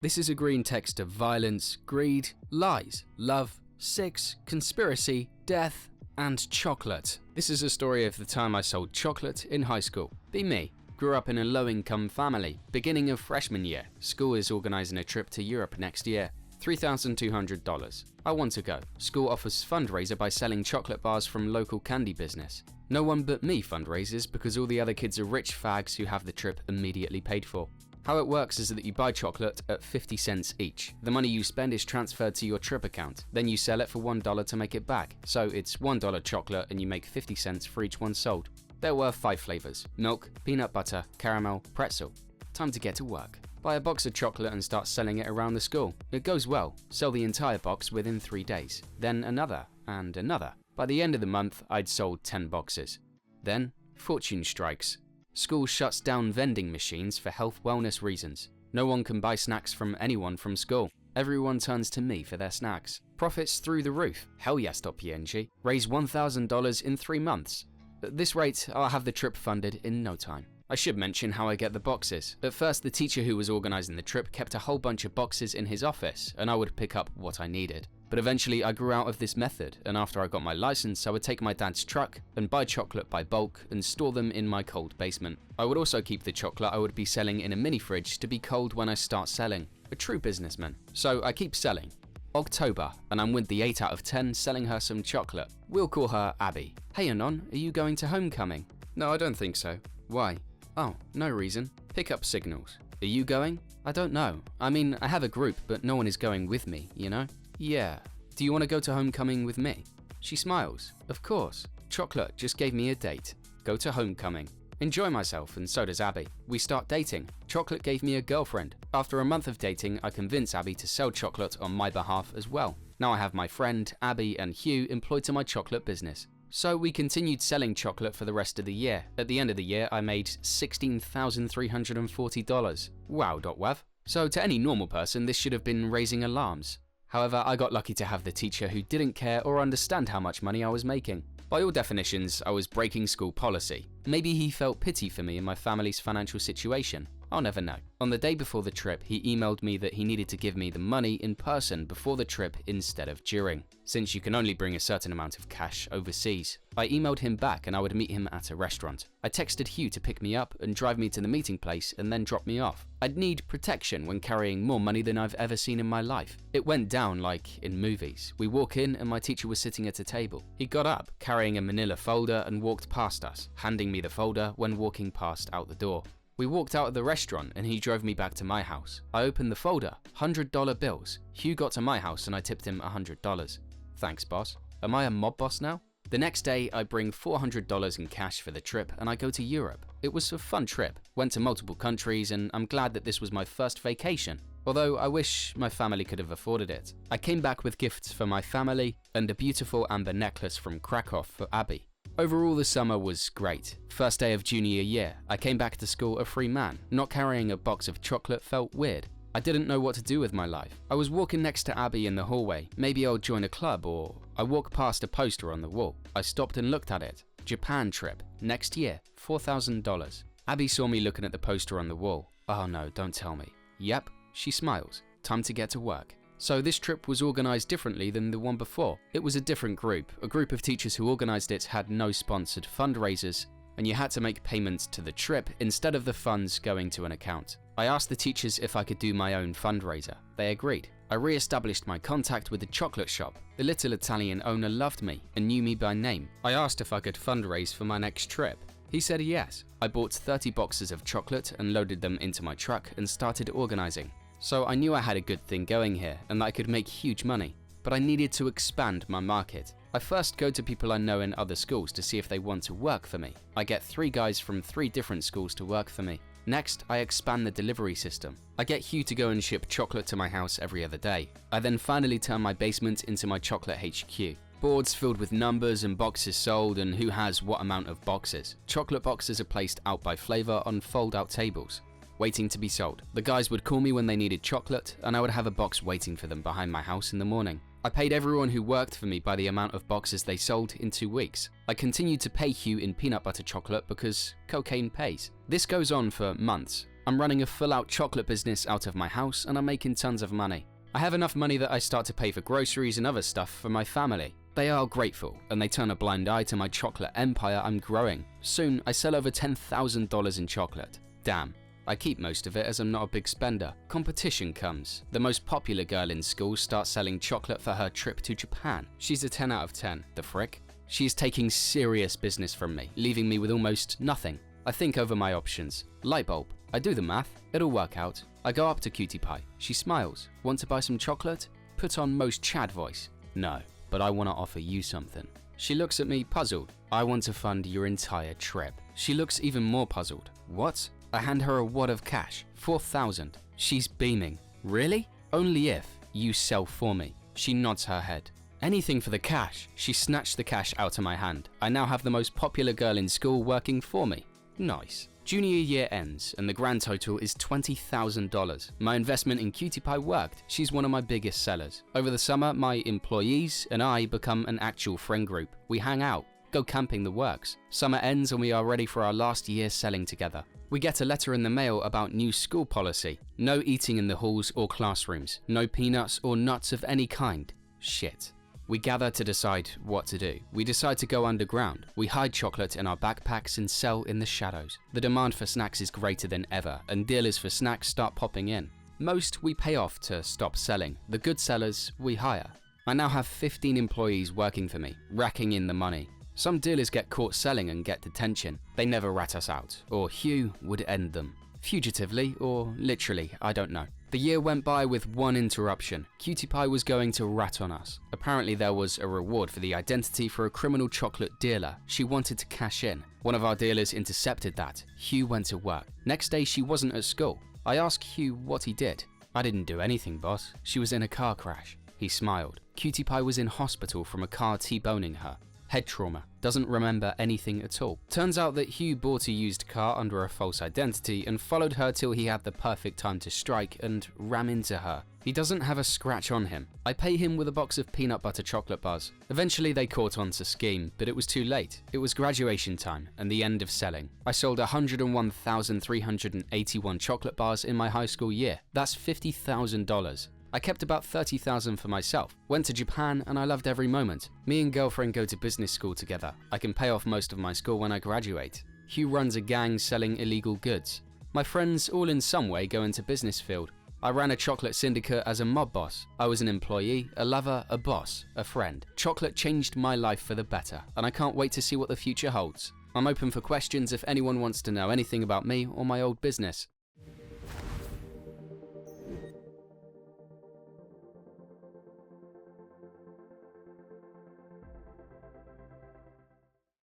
This is a green text of violence, greed, lies, love, sex, conspiracy, death, and chocolate. This is a story of the time I sold chocolate in high school. Be me. Grew up in a low-income family. Beginning of freshman year, school is organizing a trip to Europe next year. $3,200. I want to go. School offers fundraiser by selling chocolate bars from local candy business. No one but me fundraises because all the other kids are rich fags who have the trip immediately paid for. How it works is that you buy chocolate at 50 cents each. The money you spend is transferred to your trip account. Then you sell it for $1 to make it back. So it's $1 chocolate and you make 50 cents for each one sold. There were 5 flavors: milk, peanut butter, caramel, pretzel. Time to get to work. Buy a box of chocolate and start selling it around the school. It goes well. Sell the entire box within 3 days. Then another and another. By the end of the month, I'd sold 10 boxes. Then, fortune strikes. School shuts down vending machines for health wellness reasons. No one can buy snacks from anyone from school. Everyone turns to me for their snacks. Profits through the roof. Hell yes.png. Raise $1,000 in 3 months. At this rate, I'll have the trip funded in no time. I should mention how I get the boxes. At first, the teacher who was organizing the trip kept a whole bunch of boxes in his office, and I would pick up what I needed. But eventually I grew out of this method, and after I got my license, I would take my dad's truck and buy chocolate by bulk and store them in my cold basement. I would also keep the chocolate I would be selling in a mini fridge to be cold when I start selling. A true businessman. So I keep selling. October, and I'm with the 8 out of 10 selling her some chocolate. We'll call her Abby. Hey Anon, are you going to homecoming? No, I don't think so. Why? Oh, no reason. Pick up signals. Are you going? I don't know. I mean, I have a group, but no one is going with me, you know? Yeah. Do you want to go to homecoming with me? She smiles. Of course. Chocolate just gave me a date. Go to homecoming. Enjoy myself, and so does Abby. We start dating. Chocolate gave me a girlfriend. After a month of dating, I convince Abby to sell chocolate on my behalf as well. Now I have my friend, Abby, and Hugh employed to my chocolate business. So we continued selling chocolate for the rest of the year. At the end of the year, I made $16,340. Wow.wav. So to any normal person, this should have been raising alarms. However, I got lucky to have the teacher who didn't care or understand how much money I was making. By all definitions, I was breaking school policy. Maybe he felt pity for me and my family's financial situation. I'll never know. On the day before the trip, he emailed me that he needed to give me the money in person before the trip instead of during, since you can only bring a certain amount of cash overseas. I emailed him back and I would meet him at a restaurant. I texted Hugh to pick me up and drive me to the meeting place and then drop me off. I'd need protection when carrying more money than I've ever seen in my life. It went down like in movies. We walk in and my teacher was sitting at a table. He got up, carrying a manila folder and walked past us, handing me the folder when walking past out the door. We walked out of the restaurant and he drove me back to my house. I opened the folder, $100 bills. Hugh got to my house and I tipped him $100. Thanks, boss. Am I a mob boss now? The next day, I bring $400 in cash for the trip and I go to Europe. It was a fun trip, went to multiple countries, and I'm glad that this was my first vacation. Although I wish my family could have afforded it. I came back with gifts for my family and a beautiful amber necklace from Krakow for Abby. Overall, the summer was great. First day of junior year, I came back to school a free man. Not carrying a box of chocolate felt weird. I didn't know what to do with my life. I was walking next to Abby in the hallway. Maybe I'll join a club, or I walked past a poster on the wall. I stopped and looked at it. Japan trip. Next year. $4,000. Abby saw me looking at the poster on the wall. Oh no, don't tell me. Yep. She smiles. Time to get to work. So this trip was organized differently than the one before. It was a different group. A group of teachers who organized it had no sponsored fundraisers, and you had to make payments to the trip instead of the funds going to an account. I asked the teachers if I could do my own fundraiser. They agreed. I re-established my contact with the chocolate shop. The little Italian owner loved me and knew me by name. I asked if I could fundraise for my next trip. He said yes. I bought 30 boxes of chocolate and loaded them into my truck and started organizing. So I knew I had a good thing going here and that I could make huge money, but I needed to expand my market. I first go to people I know in other schools to see if they want to work for me. I get 3 guys from 3 different schools to work for me. Next, I expand the delivery system. I get Hugh to go and ship chocolate to my house every other day. I then finally turn my basement into my chocolate HQ. Boards filled with numbers and boxes sold and who has what amount of boxes. Chocolate boxes are placed out by flavor on fold-out tables, waiting to be sold. The guys would call me when they needed chocolate and I would have a box waiting for them behind my house in the morning. I paid everyone who worked for me by the amount of boxes they sold in 2 weeks. I continued to pay Hugh in peanut butter chocolate because cocaine pays. This goes on for months. I'm running a full-out chocolate business out of my house and I'm making tons of money. I have enough money that I start to pay for groceries and other stuff for my family. They are grateful, and they turn a blind eye to my chocolate empire I'm growing. Soon, I sell over $10,000 in chocolate. Damn. I keep most of it as I'm not a big spender. Competition comes. The most popular girl in school starts selling chocolate for her trip to Japan. She's a 10 out of 10. The frick? She is taking serious business from me, leaving me with almost nothing. I think over my options. Light bulb. I do the math. It'll work out. I go up to Cutie Pie. She smiles. Want to buy some chocolate? Put on most Chad voice. No, but I want to offer you something. She looks at me puzzled. I want to fund your entire trip. She looks even more puzzled. What? I hand her a wad of cash. 4,000. She's beaming. Really? Only if you sell for me. She nods her head. Anything for the cash. She snatched the cash out of my hand. I now have the most popular girl in school working for me. Nice. Junior year ends and the grand total is $20,000. My investment in Cutie Pie worked. She's one of my biggest sellers. Over the summer, my employees and I become an actual friend group. We hang out, go camping, the works. Summer ends and we are ready for our last year selling together. We get a letter in the mail about new school policy. No eating in the halls or classrooms. No peanuts or nuts of any kind. Shit. We gather to decide what to do. We decide to go underground. We hide chocolate in our backpacks and sell in the shadows. The demand for snacks is greater than ever, and dealers for snacks start popping in. Most we pay off to stop selling. The good sellers we hire. I now have 15 employees working for me, racking in the money. Some dealers get caught selling and get detention. They never rat us out, or Hugh would end them. Fugitively or literally, I don't know. The year went by with one interruption. Cutie Pie was going to rat on us. Apparently there was a reward for the identity for a criminal chocolate dealer. She wanted to cash in. One of our dealers intercepted that. Hugh went to work. Next day she wasn't at school. I asked Hugh what he did. I didn't do anything, boss. She was in a car crash. He smiled. Cutie Pie was in hospital from a car T-boning her. Head trauma. Doesn't remember anything at all. Turns out that Hugh bought a used car under a false identity and followed her till he had the perfect time to strike and ram into her. He doesn't have a scratch on him. I pay him with a box of peanut butter chocolate bars. Eventually they caught on to scheme, but it was too late. It was graduation time and the end of selling. I sold 101,381 chocolate bars in my high school year. That's $50,000. I kept about 30,000 for myself, went to Japan, and I loved every moment. Me and girlfriend go to business school together. I can pay off most of my school when I graduate. Hugh runs a gang selling illegal goods. My friends all in some way go into business field. I ran a chocolate syndicate as a mob boss. I was an employee, a lover, a boss, a friend. Chocolate changed my life for the better, and I can't wait to see what the future holds. I'm open for questions if anyone wants to know anything about me or my old business.